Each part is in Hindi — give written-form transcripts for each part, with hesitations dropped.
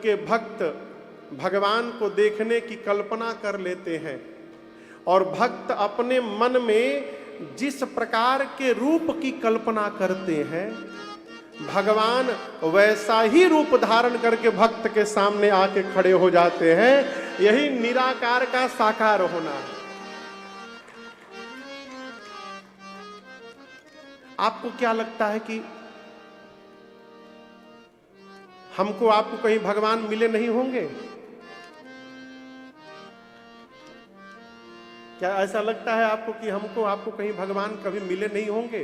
के भक्त भगवान को देखने की कल्पना कर लेते हैं और भक्त अपने मन में जिस प्रकार के रूप की कल्पना करते हैं, भगवान वैसा ही रूप धारण करके भक्त के सामने आके खड़े हो जाते हैं। यही निराकार का साकार होना है। आपको क्या लगता है कि हमको आपको कहीं भगवान मिले नहीं होंगे? क्या ऐसा लगता है आपको कि हमको आपको कहीं भगवान कभी मिले नहीं होंगे?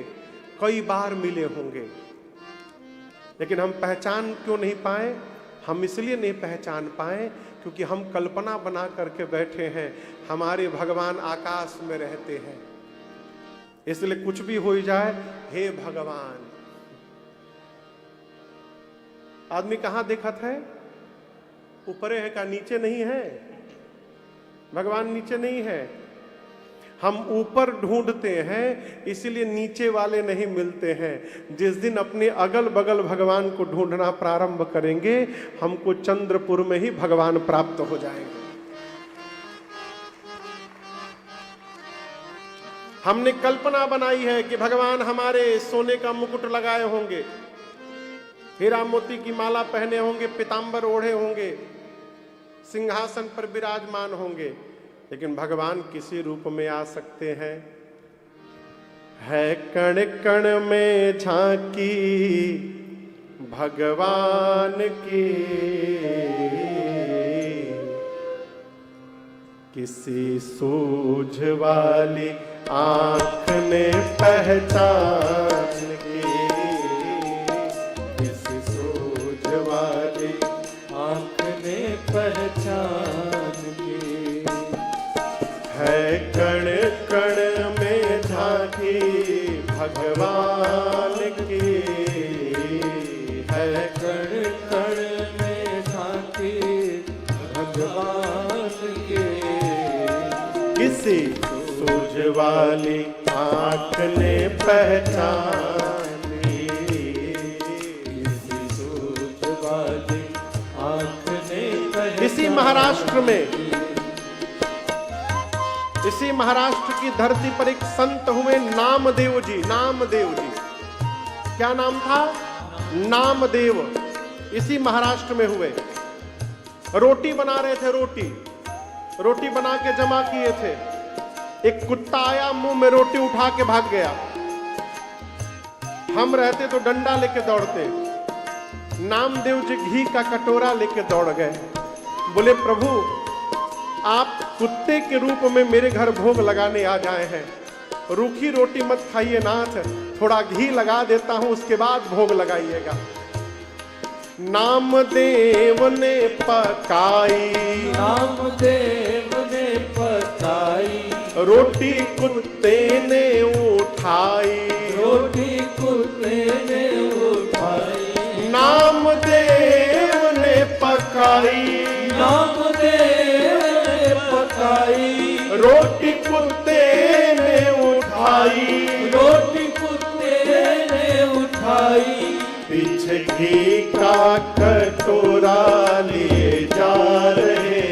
कई बार मिले होंगे, लेकिन हम पहचान क्यों नहीं पाए? हम इसलिए नहीं पहचान पाए क्योंकि हम कल्पना बना करके बैठे हैं हमारे भगवान आकाश में रहते हैं, इसलिए कुछ भी हो जाए, हे भगवान। आदमी कहां देखत है? ऊपरे है का नीचे नहीं है? भगवान नीचे नहीं है। हम ऊपर ढूंढते हैं, इसलिए नीचे वाले नहीं मिलते हैं। जिस दिन अपने अगल बगल भगवान को ढूंढना प्रारंभ करेंगे, हमको चंद्रपुर में ही भगवान प्राप्त हो जाएंगे। हमने कल्पना बनाई है कि भगवान हमारे सोने का मुकुट लगाए होंगे, हीरा मोती की माला पहने होंगे, पीतांबर ओढ़े होंगे, सिंहासन पर विराजमान होंगे, लेकिन भगवान किसी रूप में आ सकते हैं। है कण कण में झांकी भगवान की, किसी सूझ वाली आंख ने पहचान की, किसी सूझ वाली आंख ने पहचान की। है कण कण में झांकी भगवान की, है कण कण में झांकी भगवान की, किसी सूझ वाली आंख ने पहचान की, किसी सूझ वाली आंख ने पहचान। इसी महाराष्ट्र में, इसी महाराष्ट्र की धरती पर एक संत हुए नामदेव जी। नामदेव जी, क्या नाम था? नामदेव। इसी महाराष्ट्र में हुए। रोटी बना रहे थे, रोटी बना के जमा किए थे। एक कुत्ता आया, मुंह में रोटी उठा के भाग गया। हम रहते तो डंडा लेके दौड़ते। नामदेव जी घी का कटोरा लेके दौड़ गए। बोले, प्रभु आप कुत्ते के रूप में मेरे घर भोग लगाने आ जाए हैं, रूखी रोटी मत खाइए नाथ, थोड़ा घी लगा देता हूं, उसके बाद भोग लगाइएगा। नामदेव ने पकाई, नामदेव ने पकाई, रोटी कुत्ते ने उठाई, रोटी कुत्ते ने उठाई। नामदेव ने पकाई, नामदेव ने पकाई, रोटी कुत्ते ने उठाई, रोटी कुत्ते ने उठाई। पीछे घी का कटोरा लिए जा रहे,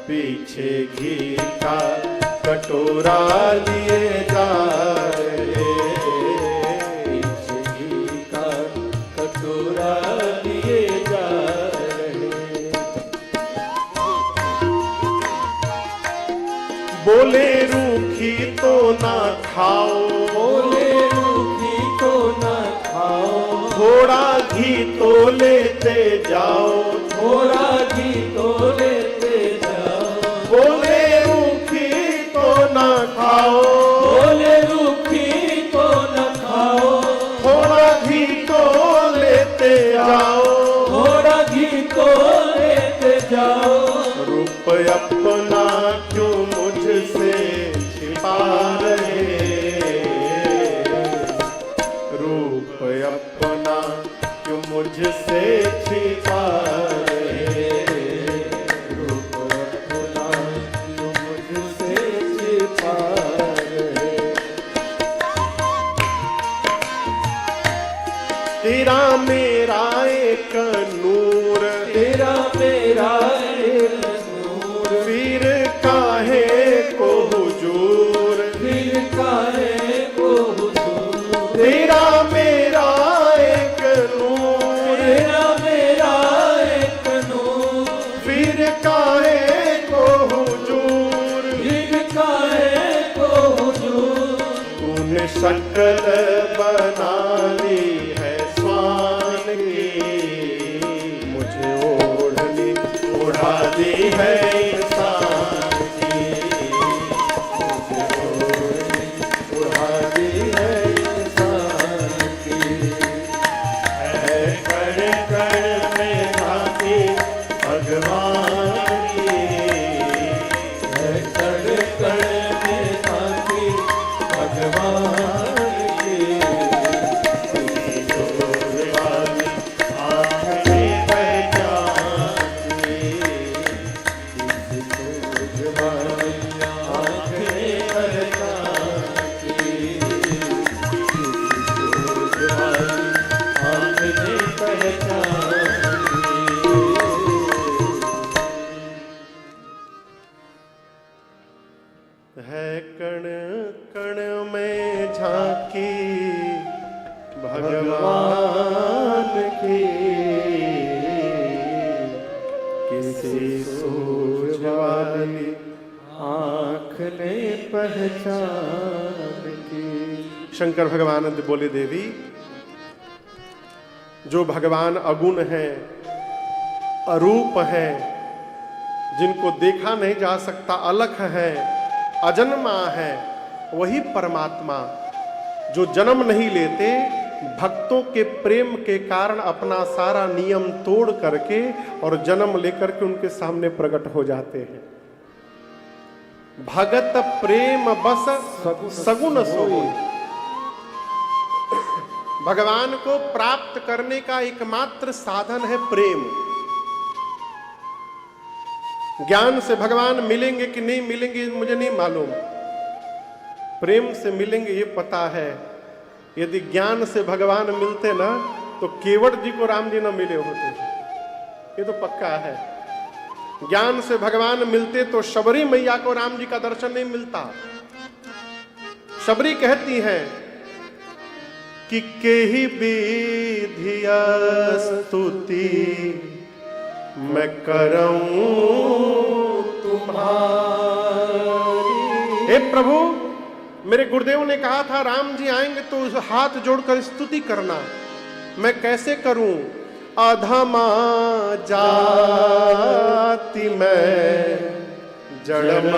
पीछे घी का कटोरा लिए जा रहे, पीछे घी का कटोरा लिए जा रहे। बोले रूखी तो ना खाओ, बोले रूखी तो ना खाओ, थोड़ा घी तो लेते जाओ, थोड़ा घी तो लेते जाओ। बोले रूखी तो ना खाओ, बोले रूखी तो ना खाओ, थोड़ा घी तो लेते जाओ, थोड़ा घी तो लेते जाओ। रूप अपना क्यों मुझसे छिपा रहे, रूप अपना क्यों मुझसे छिपा रहे, रूप अपना क्यों मुझसे छिपा रहे। तेरा मेरा शकल बना ली है स्वान की, मुझे ओढ़नी उड़ा दी है इंसान की, मुझे ओढ़नी उड़ा दी है इंसान की। है कण कण में झांकी भगवान की, है कण कण में झांकी भगवान की। जोर वाली आँख ने पहचान ली, जोर वाली आँख ने पहचान की, जोर वाली आँख ने पहचान ली। है कण कण में झांकी भगवान की, किसी सूझ वाली आँख ने पहचान की। शंकर भगवान बोले देवी, जो भगवान अगुण है, अरूप है, जिनको देखा नहीं जा सकता, अलख है, अजन्मा है, वही परमात्मा जो जन्म नहीं लेते, भक्तों के प्रेम के कारण अपना सारा नियम तोड़ करके और जन्म लेकर के उनके सामने प्रकट हो जाते हैं। भगत प्रेम बस सगुन सोई। भगवान को प्राप्त करने का एकमात्र साधन है प्रेम। ज्ञान से भगवान मिलेंगे कि नहीं मिलेंगे मुझे नहीं मालूम, प्रेम से मिलेंगे ये पता है। यदि ज्ञान से भगवान मिलते ना तो केवट जी को राम जी न मिले होते, ये तो पक्का है। ज्ञान से भगवान मिलते तो शबरी मैया को राम जी का दर्शन नहीं मिलता। शबरी कहती हैं कि केहि विधिया स्तुति मैं करऊं तुम्हारी। हे प्रभु, मेरे गुरुदेव ने कहा था राम जी आएंगे तो हाथ जोड़कर स्तुति करना, मैं कैसे करूं? अधमा जाति में जड़माति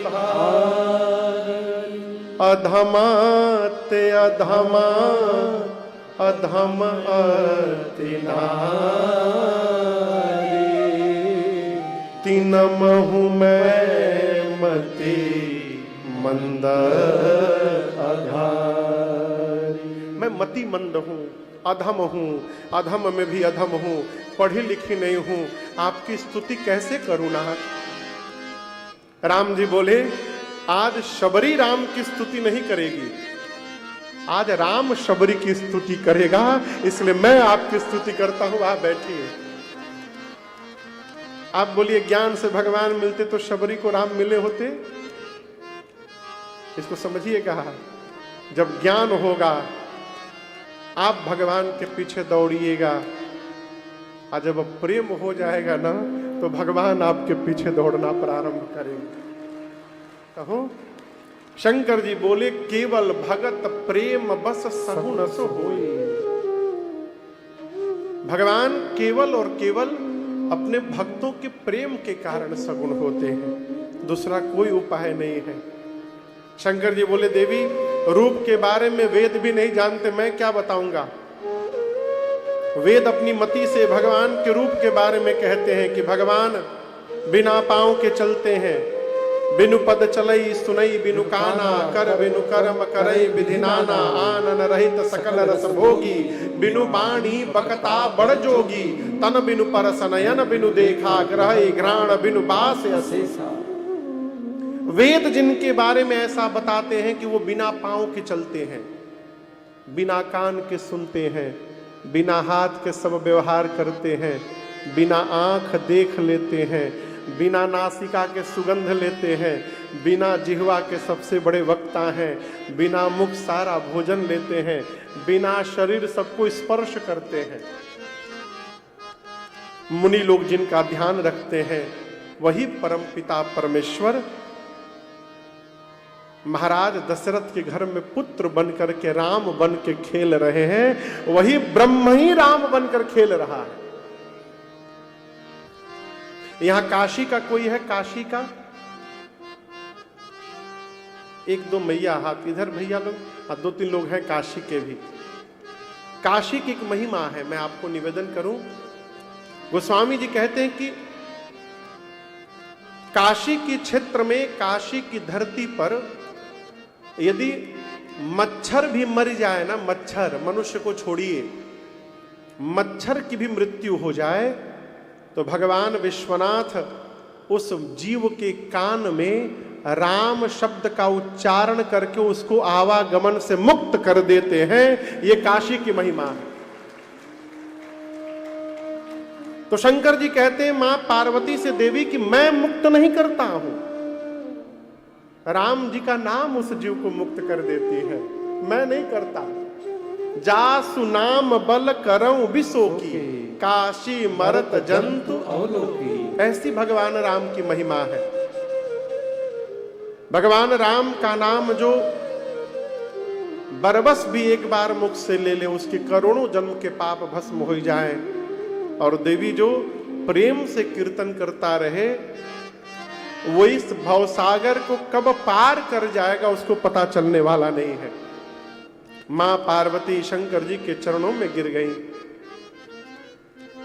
भारी, अधमा ते अधमा अधम अति नारी, तिनमहु मैं मति मंद अधारी। मैं मति मंद हूँ, अधम हूँ, अधम में भी अधम हूँ, पढ़ी लिखी नहीं हूँ, आपकी स्तुति कैसे करूँ नाथ? राम जी बोले, आज शबरी राम की स्तुति नहीं करेगी, आज राम शबरी की स्तुति करेगा, इसलिए मैं आपकी स्तुति करता हूं। आप बैठिए। आप बोलिए ज्ञान से भगवान मिलते तो शबरी को राम मिले होते? इसको समझिएगा। जब ज्ञान होगा आप भगवान के पीछे दौड़िएगा, और जब प्रेम हो जाएगा ना तो भगवान आपके पीछे दौड़ना प्रारंभ करेंगे। कहो, शंकर जी बोले, केवल भगत प्रेम बस सगुन सो होई। भगवान केवल और केवल अपने भक्तों के प्रेम के कारण सगुण होते हैं, दूसरा कोई उपाय नहीं है। शंकर जी बोले, देवी रूप के बारे में वेद भी नहीं जानते, मैं क्या बताऊंगा? वेद अपनी मति से भगवान के रूप के बारे में कहते हैं कि भगवान बिना पांव के चलते हैं, बिनु पद चलई सुनई बिनु काना, कर बिनु कर्म करई विधि नाना, आनन रहित सकल रस भोगी, बिनु बाणी बकता बड़ जोगी, तन बिनु परस नयन बिनु देखा, ग्रह घ्राण बिनु बास अशेषा। वेद जिनके बारे में ऐसा बताते हैं कि वो बिना पांव के चलते हैं, बिना कान के सुनते हैं, बिना हाथ के सब व्यवहार करते हैं, बिना आंख देख लेते हैं, बिना नासिका के सुगंध लेते हैं, बिना जिह्वा के सबसे बड़े वक्ता हैं, बिना मुख सारा भोजन लेते हैं, बिना शरीर सबको स्पर्श करते हैं। मुनि लोग जिनका ध्यान रखते हैं वही परम पिता परमेश्वर महाराज दशरथ के घर में पुत्र बन करके राम बन के खेल रहे हैं, वही ब्रह्म ही राम बनकर खेल रहा है। यहां काशी का कोई है? काशी का एक दो मैया हाथ इधर भैया लोग, और दो तीन लोग हैं काशी के भी। काशी की एक महिमा है, मैं आपको निवेदन करूं। गोस्वामी जी कहते हैं कि काशी की क्षेत्र में, काशी की धरती पर यदि मच्छर भी मर जाए ना, मच्छर, मनुष्य को छोड़िए, मच्छर की भी मृत्यु हो जाए तो भगवान विश्वनाथ उस जीव के कान में राम शब्द का उच्चारण करके उसको आवागमन से मुक्त कर देते हैं। ये काशी की महिमा है। तो शंकर जी कहते हैं मां पार्वती से देवी कि मैं मुक्त नहीं करता हूं, राम जी का नाम उस जीव को मुक्त कर देती है, मैं नहीं करता। जासु नाम बल करऊं विसो की, काशी मरत जंतु अवलोकी। ऐसी भगवान राम की महिमा है। भगवान राम का नाम जो बरबस भी एक बार मुख से ले ले, उसके करोड़ों जन्म के पाप भस्म हो जाए। और देवी जो प्रेम से कीर्तन करता रहे, वो इस भवसागर को कब पार कर जाएगा उसको पता चलने वाला नहीं है। मां पार्वती शंकर जी के चरणों में गिर गई।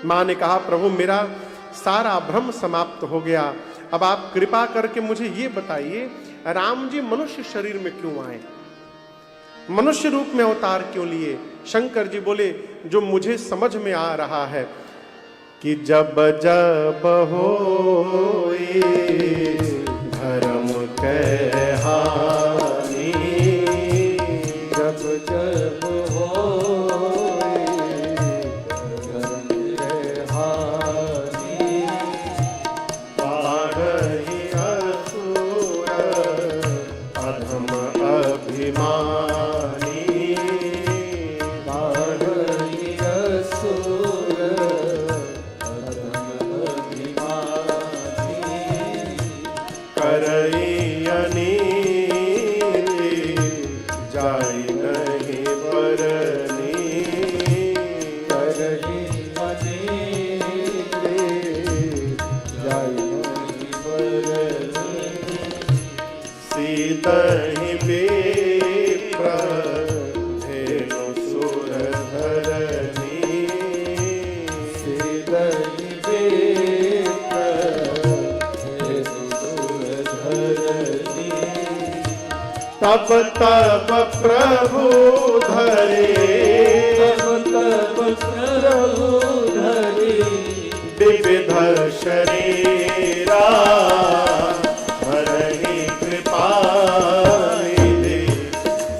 मां ने कहा प्रभु मेरा सारा भ्रम समाप्त हो गया, अब आप कृपा करके मुझे ये बताइए राम जी मनुष्य शरीर में क्यों आए, मनुष्य रूप में अवतार क्यों लिए? शंकर जी बोले जो मुझे समझ में आ रहा है कि जब जब होए धर्म के हानि, जब जब होए धर्म के हानि, बाढ़हि असुर अधम अभिमानी, बाढ़हि असुर अधम अभिमानी, करई अनीति जाय नहीं परनी, करई अनीति जाय नहीं परनी, सीतहि विप्र धेनु सुर धरनी, सीतहि विप्र धेनु सुर धरनी, तब तब प्रभु धरे, तब तब प्रभु धरे, विविध शरीरा, हरहि कृपा निधि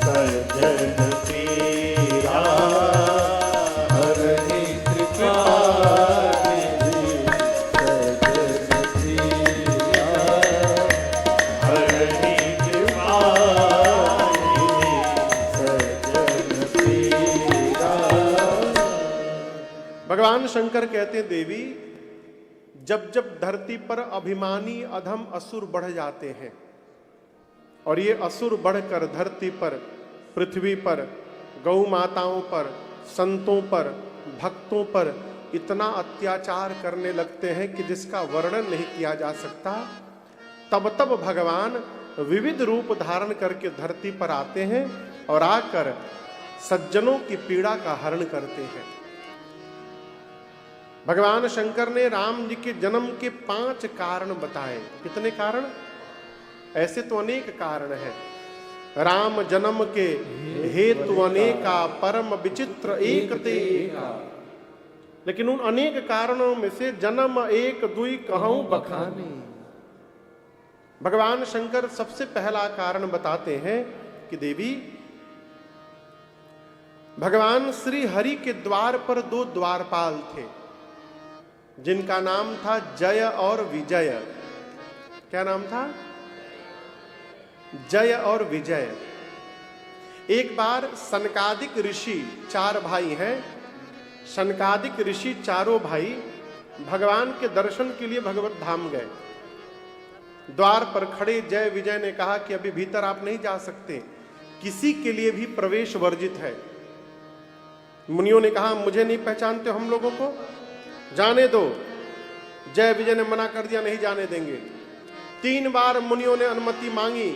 सज्जन पीरा, हरहि कृपा निधि सज्जन पीरा, हरहि कृपा निधि सज्जन पीरा। भगवान शंकर कहते हैं देवी जब जब धरती पर अभिमानी अधम असुर बढ़ जाते हैं और ये असुर बढ़कर धरती पर, पृथ्वी पर, गौ माताओं पर, संतों पर, भक्तों पर इतना अत्याचार करने लगते हैं कि जिसका वर्णन नहीं किया जा सकता, तब तब भगवान विविध रूप धारण करके धरती पर आते हैं और आकर सज्जनों की पीड़ा का हरण करते हैं। भगवान शंकर ने राम जी के जन्म के 5 कारण बताए। कितने कारण? ऐसे तो अनेक कारण हैं। राम जन्म के हेतु अनेका, परम विचित्र एक ते, लेकिन उन अनेक कारणों में से जन्म एक दुई कहूं बखानी। भगवान शंकर सबसे पहला कारण बताते हैं कि देवी भगवान श्री हरि के द्वार पर 2 द्वारपाल थे जिनका नाम था जय और विजय। क्या नाम था? जय और विजय। एक बार सनकादिक ऋषि, 4 भाई हैं, सनकादिक ऋषि चारों भाई भगवान के दर्शन के लिए भगवत धाम गए। द्वार पर खड़े जय विजय ने कहा कि अभी भीतर आप नहीं जा सकते, किसी के लिए भी प्रवेश वर्जित है। मुनियों ने कहा मुझे नहीं पहचानते हम लोगों को, जाने दो। जय विजय ने मना कर दिया, नहीं जाने देंगे। 3 बार मुनियों ने अनुमति मांगी,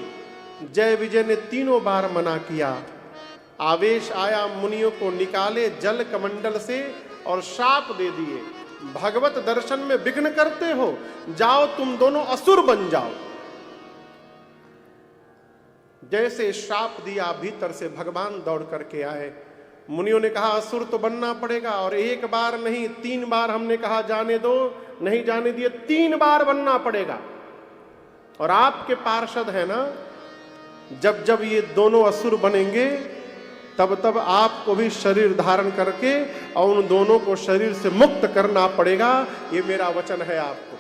जय विजय ने तीनों बार मना किया। आवेश आया, मुनियों को निकाले जल कमंडल से और शाप दे दिए, भगवत दर्शन में विघ्न करते हो, जाओ तुम दोनों असुर बन जाओ। जैसे श्राप दिया, भीतर से भगवान दौड़ करके आए। मुनियों ने कहा असुर तो बनना पड़ेगा, और 1 बार नहीं 3 बार हमने कहा जाने दो, नहीं जाने दिए, 3 बार बनना पड़ेगा। और आपके पार्षद है ना, जब जब ये दोनों असुर बनेंगे तब तब आपको भी शरीर धारण करके और उन दोनों को शरीर से मुक्त करना पड़ेगा, ये मेरा वचन है आपको।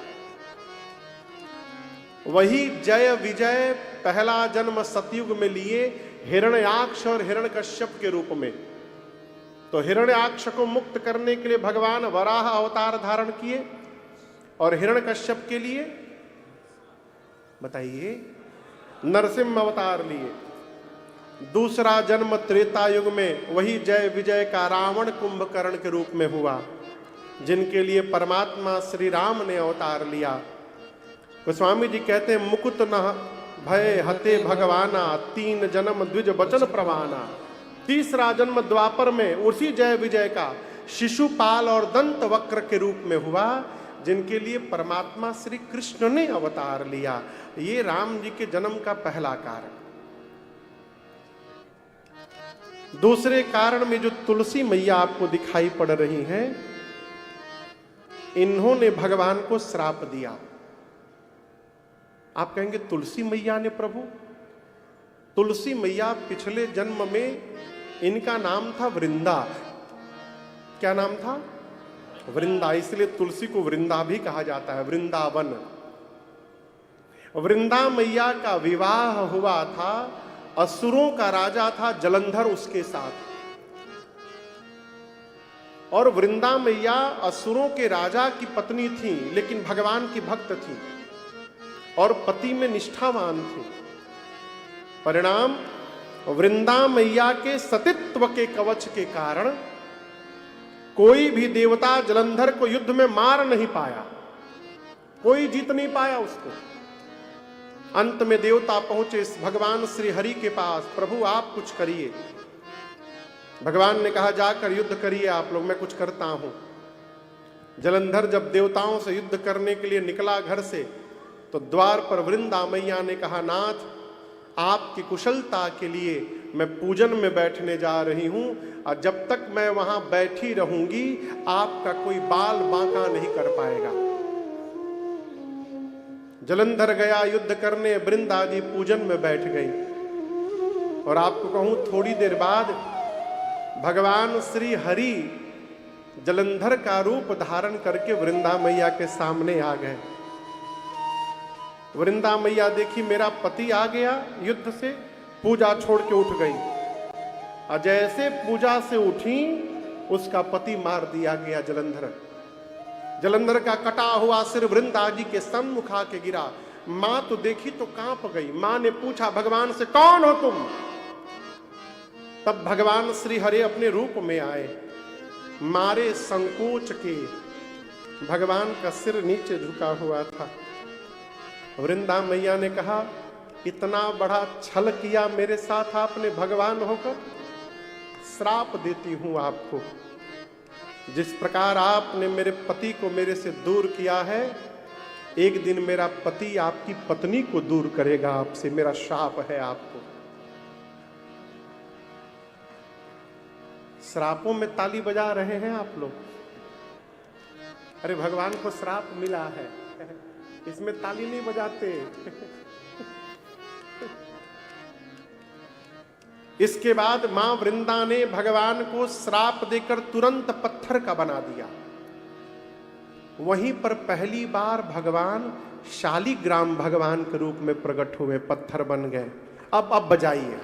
वही जय विजय पहला जन्म सतयुग में लिए हिरण्याक्ष और हिरण्यकश्यप के रूप में। तो हिरण्याक्ष को मुक्त करने के लिए भगवान वराह अवतार धारण किए, और हिरण्यकश्यप के लिए बताइए नरसिंह अवतार लिए। दूसरा जन्म त्रेता युग में वही जय विजय का रावण कुंभकर्ण के रूप में हुआ, जिनके लिए परमात्मा श्री राम ने अवतार लिया। गोस्वामी जी कहते हैं मुकुट न भय हते भगवाना, 3 जन्म द्विज बचन प्रवाना। तीसरा जन्म द्वापर में उसी जय विजय का शिशुपाल और दंत वक्र के रूप में हुआ, जिनके लिए परमात्मा श्री कृष्ण ने अवतार लिया। ये राम जी के जन्म का पहला कारण। दूसरे कारण में जो तुलसी मैया आपको दिखाई पड़ रही हैं, इन्होंने भगवान को श्राप दिया। आप कहेंगे तुलसी मैया ने प्रभु? तुलसी मैया पिछले जन्म में इनका नाम था वृंदा। क्या नाम था? वृंदा। इसलिए तुलसी को वृंदा भी कहा जाता है, वृंदावन। वृंदा मैया का विवाह हुआ था, असुरों का राजा था जलंधर उसके साथ। और वृंदा मैया असुरों के राजा की पत्नी थी, लेकिन भगवान की भक्त थी और पति में निष्ठावान थी। परिणाम वृंदा मैया के सतीत्व के कवच के कारण कोई भी देवता जलंधर को युद्ध में मार नहीं पाया, कोई जीत नहीं पाया उसको। अंत में देवता पहुंचे भगवान श्री हरि के पास, प्रभु आप कुछ करिए। भगवान ने कहा जाकर युद्ध करिए आप लोग, मैं कुछ करता हूं। जलंधर जब देवताओं से युद्ध करने के लिए निकला घर से, तो द्वार पर वृंदा मैया ने कहा नाथ आपकी कुशलता के लिए मैं पूजन में बैठने जा रही हूं, और जब तक मैं वहां बैठी रहूंगी आपका कोई बाल बांका नहीं कर पाएगा। जलंधर गया युद्ध करने, वृंदा जी पूजन में बैठ गई। और आपको कहूं थोड़ी देर बाद भगवान श्री हरि जलंधर का रूप धारण करके वृंदा मैया के सामने आ गए। वृंदा मैया देखी मेरा पति आ गया युद्ध से, पूजा छोड़ के उठ गई, और जैसे पूजा से उठी उसका पति मार दिया गया जलंधर। जलंधर का कटा हुआ सिर वृंदा जी के सम्मुख आके गिरा। मां तो देखी तो कांप गई। मां ने पूछा भगवान से कौन हो तुम? तब भगवान श्री हरि अपने रूप में आए। मारे संकोच के भगवान का सिर नीचे झुका हुआ था। वृंदा मैया ने कहा इतना बड़ा छल किया मेरे साथ आपने भगवान होकर, श्राप देती हूं आपको। जिस प्रकार आपने मेरे पति को मेरे से दूर किया है, एक दिन मेरा पति आपकी पत्नी को दूर करेगा आपसे, मेरा श्राप है आपको। श्रापों में ताली बजा रहे हैं आप लोग। अरे भगवान को श्राप मिला है, इसमें ताली नहीं बजाते। इसके बाद मां वृंदा ने भगवान को श्राप देकर तुरंत पत्थर का बना दिया। वहीं पर पहली बार भगवान शालिग्राम भगवान के रूप में प्रकट हुए, पत्थर बन गए। अब बजाइए,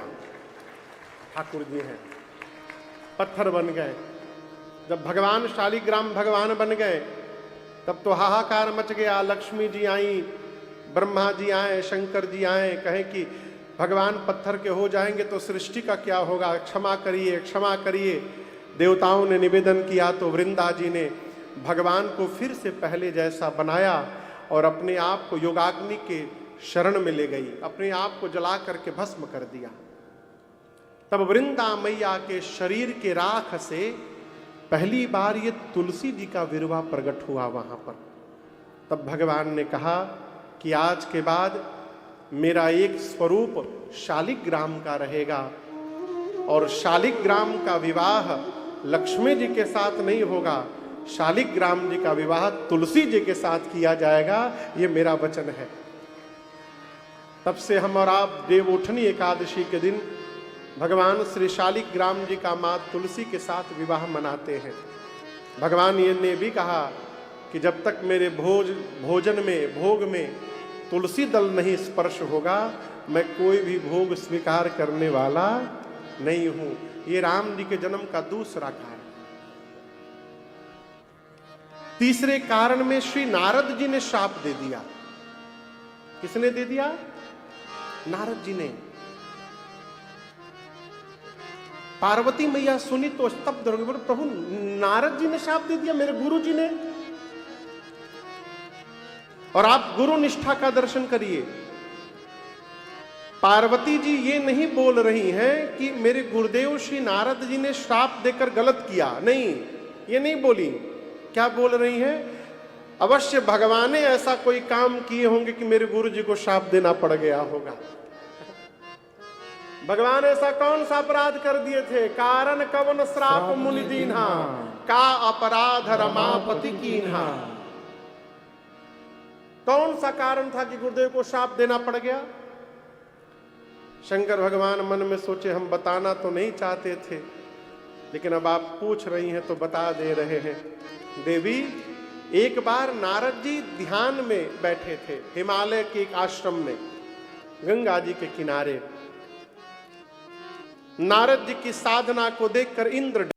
ठाकुर जी हैं, पत्थर बन गए। जब भगवान शालिग्राम भगवान बन गए तब तो हाहाकार मच गया। लक्ष्मी जी आई, ब्रह्मा जी आए, शंकर जी आए, कहें कि भगवान पत्थर के हो जाएंगे तो सृष्टि का क्या होगा, क्षमा करिए क्षमा करिए। देवताओं ने निवेदन किया तो वृंदा जी ने भगवान को फिर से पहले जैसा बनाया और अपने आप को योगाग्नि के शरण में ले गई, अपने आप को जला करके भस्म कर दिया। तब वृंदा मैया के शरीर के राख से पहली बार ये तुलसी जी का विरवा प्रकट हुआ वहां पर। तब भगवान ने कहा कि आज के बाद मेरा एक स्वरूप शालिग्राम का रहेगा और शालिग्राम का विवाह लक्ष्मी जी के साथ नहीं होगा, शालिग्राम जी का विवाह तुलसी जी के साथ किया जाएगा, ये मेरा वचन है। तब से हम और आप देवउठनी एकादशी के दिन भगवान श्री शालिग्राम जी का मां तुलसी के साथ विवाह मनाते हैं। भगवान ये ने भी कहा कि जब तक मेरे भोजन में भोग में तुलसी दल नहीं स्पर्श होगा, मैं कोई भी भोग स्वीकार करने वाला नहीं हूं। ये राम जी के जन्म का दूसरा कारण। तीसरे कारण में श्री नारद जी ने शाप दे दिया। किसने दे दिया? नारद जी ने। पार्वती मैया सुनी तो स्तब्ध हो गई, बोले प्रभु नारद जी ने शाप दे दिया, मेरे गुरु जी ने। और आप गुरु निष्ठा का दर्शन करिए, पार्वती जी ये नहीं बोल रही हैं कि मेरे गुरुदेव श्री नारद जी ने श्राप देकर गलत किया, नहीं, ये नहीं बोली। क्या बोल रही हैं? अवश्य भगवान ने ऐसा कोई काम किए होंगे कि मेरे गुरु जी को श्राप देना पड़ गया होगा। भगवान ऐसा कौन सा अपराध कर दिए थे? कारण कवन श्राप मुनि दीन्हा, का अपराध रमापति कीन्हा। कौन सा कारण था कि गुरुदेव को श्राप देना पड़ गया? शंकर भगवान मन में सोचे हम बताना तो नहीं चाहते थे, लेकिन अब आप पूछ रही हैं तो बता दे रहे हैं। देवी, एक बार नारद जी ध्यान में बैठे थे हिमालय के एक आश्रम में, गंगा जी के किनारे। नारद जी की साधना को देखकर इंद्र